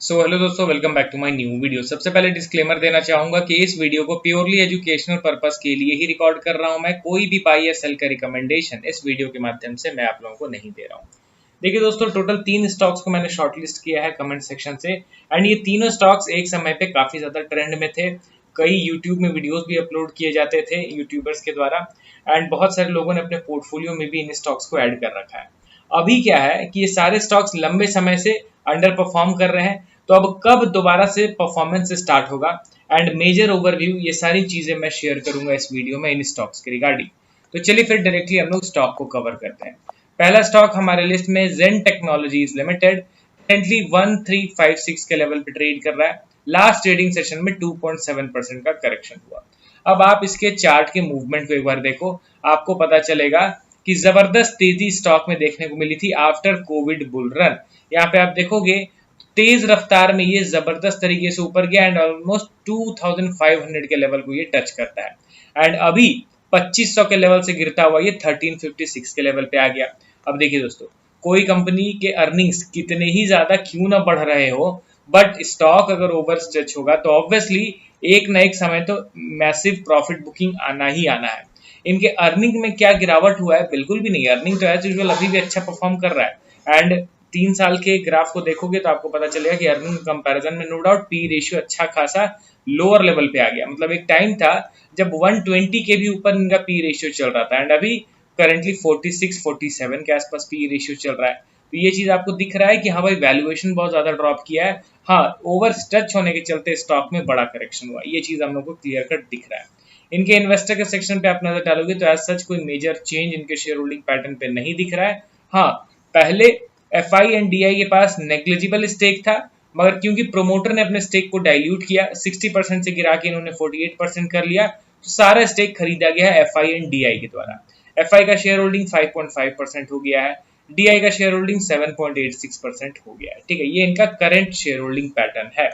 सो hello दोस्तों, welcome back to my new video. सबसे पहले डिस्क्लेमर देना चाहूंगा कि इस वीडियो को प्योरली एजुकेशनल पर्पस के लिए ही रिकॉर्ड कर रहा हूं। मैं कोई भी बाई या सेल का रिकमेंडेशन इस वीडियो के माध्यम से मैं आप लोगों को नहीं दे रहा हूं। देखिए दोस्तों, टोटल 3 स्टॉक्स को मैंने शॉर्टलिस्ट किया है कमेंट सेक्शन से, एंड ये तीनों स्टॉक्स एक समय पे काफी ज्यादा ट्रेंड में थे। कई यूट्यूब में वीडियोस भी अपलोड किए जाते थे यूट्यूबर्स के द्वारा, एंड बहुत सारे लोगों ने अपने पोर्टफोलियो में भी इन स्टॉक्स को ऐड कर रखा है। अभी क्या है कि ये सारे स्टॉक्स लंबे समय से अंडर परफॉर्म कर रहे हैं, तो अब कब दोबारा से परफॉर्मेंस स्टार्ट होगा एंड मेजर ओवरव्यू, ये सारी चीजें मैं शेयर करूंगा इस वीडियो में इन स्टॉक्स के रिगार्डिंग। तो चलिए फिर डायरेक्टली हम लोग स्टॉक को कवर करते हैं। पहला स्टॉक हमारे लिस्ट में जेन टेक्नोलॉजीज लिमिटेड, करेंटली 1356 के लेवल पे ट्रेड कर रहा है। लास्ट ट्रेडिंग सेशन में 2.7% का करेक्शन हुआ। अब आप इसके चार्ट के मूवमेंट को एक बार देखो, आपको पता चलेगा कि जबरदस्त तेजी स्टॉक में देखने को मिली थी आफ्टर कोविड बुल रन। यहाँ पे आप देखोगे तेज रफ्तार में ये जबरदस्त तरीके से ऊपर गया एंड ऑलमोस्ट 2500 के लेवल को ये टच करता है, एंड अभी 2500 के लेवल से गिरता हुआ ये 1356 के लेवल पे आ गया। अब देखिए दोस्तों, कोई कंपनी के अर्निंग्स कितने ही ज्यादा क्यों ना बढ़ रहे हो, बट स्टॉक अगर ओवर स्ट्रेच होगा तो ऑब्वियसली एक ना एक समय तो मैसिव प्रॉफिट बुकिंग आना ही आना है। इनके अर्निंग में क्या गिरावट हुआ है? बिल्कुल भी नहीं। अर्निंग तो एज यूजुअल अभी भी अच्छा परफॉर्म कर रहा है, एंड 3 साल के ग्राफ को देखोगे तो आपको पता चलेगा कि अर्निंग कंपैरिजन में नो डाउट पी रेशियो अच्छा खासा लोअर लेवल पे आ गया। मतलब एक टाइम था जब 120 के भी ऊपर इनका पी रेशियो चल रहा था, एंड अभी करेंटली 46-47 के आसपास पी रेशियो चल रहा है। तो ये चीज आपको दिख रहा है कि हाँ भाई, वैल्यूएशन बहुत ज्यादा ड्रॉप किया है। हाँ, ओवर स्ट्रेच होने के चलते स्टॉक में बड़ा करेक्शन हुआ, ये चीज हम लोग को क्लियर कट दिख रहा है। इनके इन्वेस्टर के सेक्शन पे आप नजर डालोगे तो एज सच कोई मेजर चेंज इनके शेयर होल्डिंग पैटर्न पे नहीं दिख रहा है। हाँ, पहले एफआई एंड डीआई के पास नेग्लिजिबल स्टेक था, मगर क्योंकि प्रोमोटर ने अपने स्टेक को डाइल्यूट किया, 60% से गिरा के इन्होंने 48% कर लिया, तो सारा स्टेक खरीदा गया है एफआई एंड डीआई के द्वारा। एफआई का शेयर होल्डिंग 5.5% हो गया है, डीआई का शेयर होल्डिंग 7.86% हो गया है। ठीक है, ये इनका करंट शेयर होल्डिंग पैटर्न है।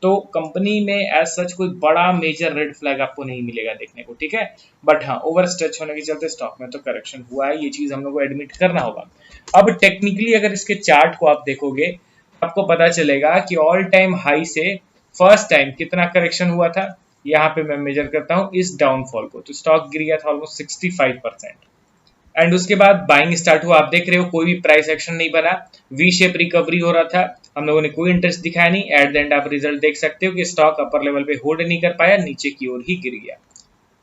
तो कंपनी में एज सच कोई बड़ा मेजर रेड फ्लैग आपको नहीं मिलेगा देखने को, ठीक है। बट हाँ, ओवर स्ट्रेच होने के चलते स्टॉक में तो करेक्शन हुआ है, ये चीज हम लोग को एडमिट करना होगा। अब टेक्निकली अगर इसके चार्ट को आप देखोगे, आपको पता चलेगा कि ऑल टाइम हाई से फर्स्ट टाइम कितना करेक्शन हुआ था। यहाँ पे मैं मेजर करता हूँ इस डाउनफॉल को, तो स्टॉक गिर गया था ऑलमोस्ट 65%, एंड उसके बाद बाइंग स्टार्ट हुआ। आप देख रहे हो कोई भी प्राइस एक्शन नहीं बना, वी शेप रिकवरी हो रहा था, हम लोगों ने कोई इंटरेस्ट दिखाया नहीं। एट द एंड आप रिजल्ट देख सकते हो कि स्टॉक अपर लेवल पे होल्ड नहीं कर पाया, नीचे की ओर ही गिर गया।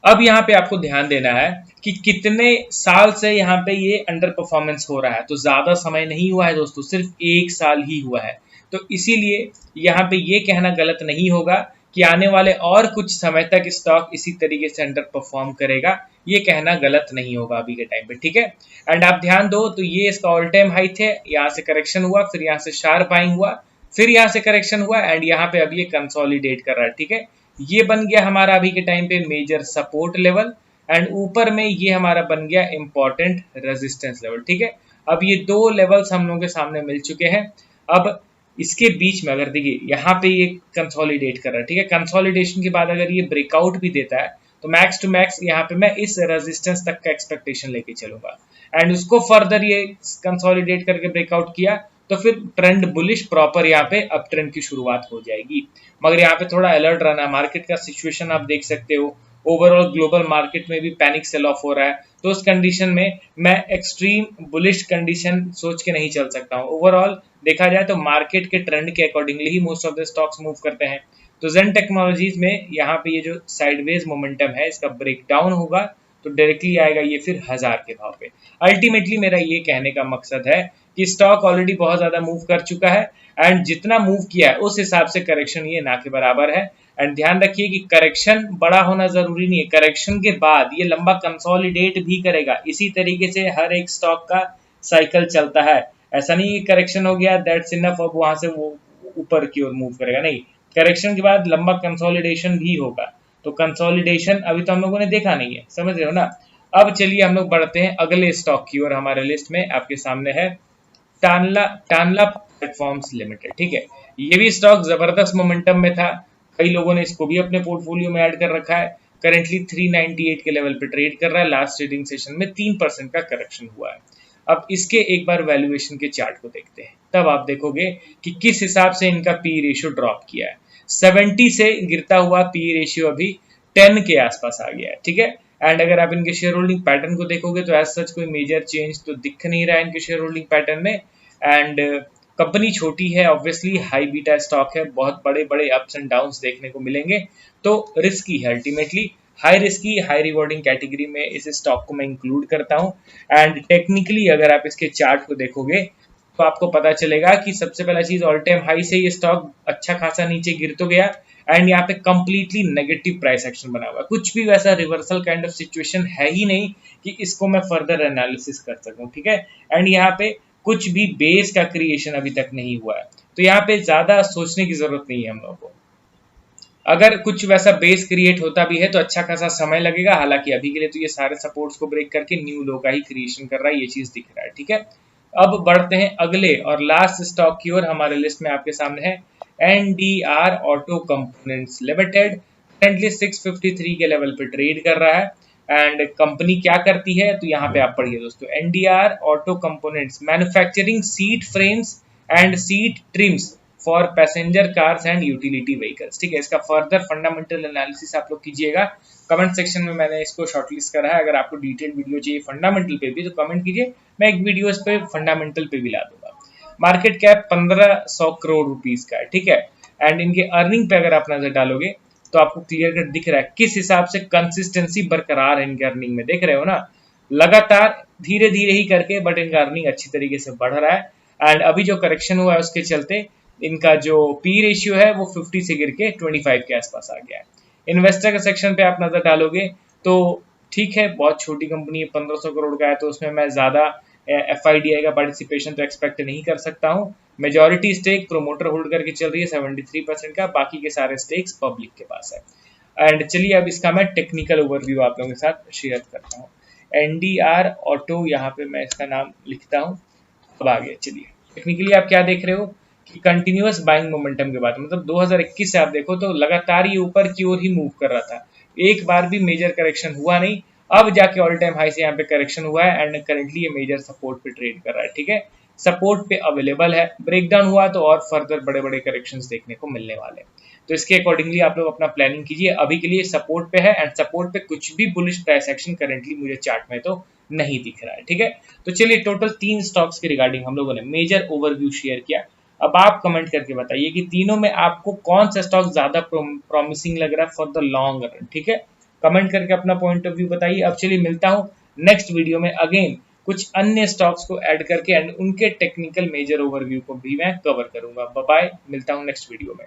अब यहाँ पे आपको ध्यान देना है कि कितने साल से यहाँ पे ये अंडर परफॉर्मेंस हो रहा है। तो ज्यादा समय नहीं हुआ है दोस्तों, सिर्फ 1 साल ही हुआ है। तो इसीलिए यहाँ पे ये कहना गलत नहीं होगा कि आने वाले और कुछ समय तक स्टॉक इसी तरीके से अंडर परफॉर्म करेगा, ये कहना गलत नहीं होगा अभी के टाइम पे, ठीक है। एंड आप ध्यान दो तो ये इसका ऑल टाइम हाई थे, यहाँ से करेक्शन हुआ, फिर यहाँ से शार्प बाइंग हुआ, फिर यहाँ से करेक्शन हुआ, एंड यहाँ पे अब ये कंसोलिडेट कर रहा है, ठीक है। ये बन गया हमारा अभी के टाइम पे मेजर सपोर्ट लेवल, एंड ऊपर में ये हमारा बन गया इंपॉर्टेंट रेजिस्टेंस लेवल, ठीक है। अब ये दो लेवल्स हम लोगों के सामने मिल चुके हैं। अब इसके बीच में अगर देखिए यहाँ पे ये कंसोलिडेट कर रहा है, ठीक है। कंसोलिडेशन के बाद अगर ये ब्रेकआउट भी देता है तो मैक्स टू मैक्स यहाँ पे मैं इस रेजिस्टेंस तक का एक्सपेक्टेशन लेके चलूंगा, एंड उसको फर्दर ये कंसोलिडेट करके ब्रेकआउट किया तो फिर ट्रेंड बुलिश प्रॉपर यहाँ पे अप ट्रेंड की शुरुआत हो जाएगी। मगर यहाँ पे थोड़ा अलर्ट रहना, मार्केट का सिचुएशन आप देख सकते हो, ओवरऑल ग्लोबल मार्केट में भी पैनिक सेल ऑफ हो रहा है। तो उस कंडीशन में मैं एक्सट्रीम बुलिश कंडीशन सोच के नहीं चल सकता हूँ। ओवरऑल देखा जाए तो मार्केट के ट्रेंड के accordingly he most of the stocks move करते हैं। तो जेन टेक्नोलॉजीज में यहाँ पे ये जो साइडवेज मोमेंटम है, इसका ब्रेकडाउन होगा तो डायरेक्टली आएगा ये फिर 1000 के भाव पे। अल्टीमेटली मेरा ये कहने का मकसद है कि स्टॉक ऑलरेडी बहुत ज्यादा मूव कर चुका है, एंड जितना मूव किया है उस हिसाब से करेक्शन ये ना के बराबर है। एंड ध्यान रखिए कि करेक्शन बड़ा होना जरूरी नहीं है, करेक्शन के बाद ये लंबा कंसोलिडेट भी करेगा। इसी तरीके से हर एक स्टॉक का साइकिल चलता है। ऐसा नहीं करेक्शन हो गया दैट्स इनफ, अब वहां से वो ऊपर की ओर मूव करेगा, नहीं। करेक्शन के बाद लंबा कंसोलिडेशन भी होगा। तो कंसोलिडेशन अभी तो हम लोगों ने देखा नहीं है, समझ रहे हो ना। अब चलिए हम लोग बढ़ते हैं अगले स्टॉक की ओर। हमारे लिस्ट में आपके सामने है टानला प्लेटफॉर्म्स लिमिटेड, ठीक है। ये भी स्टॉक जबरदस्त मोमेंटम में था, कई लोगों ने इसको भी अपने पोर्टफोलियो में ऐड कर रखा है। करेंटली 398 के लेवल पे ट्रेड कर रहा है। लास्ट ट्रेडिंग सेशन में 3% का करेक्शन हुआ है। अब इसके एक बार वैल्यूएशन के चार्ट को देखते हैं, तब आप देखोगे कि किस हिसाब से इनका पी रेशियो ड्रॉप किया है। 70 से गिरता हुआ पी रेशियो अभी 10 के आसपास आ गया है, ठीक है। एंड अगर आप इनके शेयर होल्डिंग पैटर्न को देखोगे तो एज सच कोई मेजर चेंज तो दिख नहीं रहा है इनके शेयर होल्डिंग पैटर्न में। एंड कंपनी छोटी है, ऑब्वियसली हाई बीटा स्टॉक है, बहुत बड़े बड़े अप्स एंड डाउन्स देखने को मिलेंगे, तो रिस्की है ultimately. High risky high rewarding category में इस स्टॉक को मैं इंक्लूड करता हूं। एंड टेक्निकली अगर आप इसके चार्ट को देखोगे तो आपको पता चलेगा कि सबसे पहला चीज ऑल टाइम हाई से ये स्टॉक अच्छा खासा नीचे गिर तो गया, एंड यहाँ पे कंप्लीटली नेगेटिव प्राइस एक्शन बना हुआ है। कुछ भी वैसा रिवर्सल काइंड ऑफ सिचुएशन है ही नहीं कि इसको मैं फर्दर एनालिसिस कर सकूं, ठीक है। एंड यहाँ पे कुछ भी बेस का क्रिएशन अभी तक नहीं हुआ है, तो यहाँ पे ज्यादा सोचने की जरूरत नहीं है हम लोगों को। अगर कुछ वैसा बेस क्रिएट होता भी है तो अच्छा खासा समय लगेगा, हालांकि अभी के लिए तो ये सारे सपोर्ट्स को ब्रेक करके न्यू लो का ही क्रिएशन कर रहा है, ये चीज दिख रहा है, ठीक है। अब बढ़ते हैं अगले और लास्ट स्टॉक की ओर। हमारे लिस्ट में आपके सामने है NDR auto components limited. Currently 653 के लेवल पे ट्रेड कर रहा है। एंड कंपनी क्या करती है तो यहाँ पे आप पढ़िए दोस्तों, NDR auto components manufacturing seat frames and seat TRIMS for passenger cars and utility vehicles, ठीक है। इसका फर्दर फंडामेंटल एनालिसिस आप लोग कीजिएगा, कमेंट सेक्शन में मैंने इसको शॉर्टलिस्ट करा है। अगर आपको डिटेल वीडियो चाहिए फंडामेंटल पे भी तो कमेंट कीजिए, मैं एक वीडियो इस पे फंडामेंटल पे भी ला दूंगा। मार्केट कैप 1500 करोड़ रुपीस का है, ठीक है। एंड इनके अर्निंग पे अगर आप नजर डालोगे तो आपको क्लियर कट दिख रहा है किस हिसाब से कंसिस्टेंसी बरकरार है इनके अर्निंग में, देख रहे हो ना, लगातार धीरे धीरे ही करके बट इनका अर्निंग अच्छी तरीके से बढ़ रहा है। एंड अभी जो करेक्शन हुआ है उसके चलते इनका जो पी रेशियो है वो 50 से गिर के 25 के आसपास आ गया है। इन्वेस्टर के सेक्शन पे आप नजर डालोगे तो ठीक है, बहुत छोटी कंपनी है, 1500 करोड़ का है, तो उसमें मैं ज्यादा FIDI का पार्टिसिपेशन तो एक्सपेक्ट नहीं कर सकता हूँ। मेजॉरिटी स्टेक प्रोमोटर होल्ड करके चल रही है 73% का, बाकी के सारे स्टेक्स पब्लिक के पास है। एंड चलिए अब इसका मैं टेक्निकल ओवरव्यू आप लोगों के साथ शेयर करता हूँ। NDR ऑटो, यहाँ पे मैं इसका नाम लिखता हूँ। अब आगे चलिए, टेक्निकली आप क्या देख रहे हो कि कंटिन्यूअस बाइंग मोमेंटम के बाद, मतलब 2021 से आप देखो तो लगातार ये ऊपर की ओर ही मूव कर रहा था, एक बार भी मेजर करेक्शन हुआ नहीं। अब जाके ऑल टाइम हाई से यहाँ पे करेक्शन हुआ है एंड करेंटली ये मेजर सपोर्ट पे ट्रेड कर रहा है, ठीक है। सपोर्ट पे अवेलेबल है, ब्रेकडाउन हुआ तो और फर्दर बड़े बड़े करेक्शंस देखने को मिलने वाले हैं, तो इसके अकॉर्डिंगली आप लोग अपना प्लानिंग कीजिए। अभी के लिए सपोर्ट पे है एंड सपोर्ट पे कुछ भी बुलिश प्राइस एक्शन करेंटली मुझे चार्ट में तो नहीं दिख रहा है, ठीक है। तो चलिए टोटल 3 स्टॉक्स के रिगार्डिंग हम लोगों ने मेजर ओवरव्यू शेयर किया। अब आप कमेंट करके बताइए कि तीनों में आपको कौन सा स्टॉक ज्यादा प्रॉमिसिंग लग रहा है फॉर द लॉन्ग रन, ठीक है। कमेंट करके अपना पॉइंट ऑफ व्यू बताइए। अब चलिए मिलता हूं नेक्स्ट वीडियो में अगेन कुछ अन्य स्टॉक्स को ऐड करके एंड उनके टेक्निकल मेजर ओवरव्यू को भी मैं कवर करूंगा। बाय बाय, मिलता हूं नेक्स्ट वीडियो में।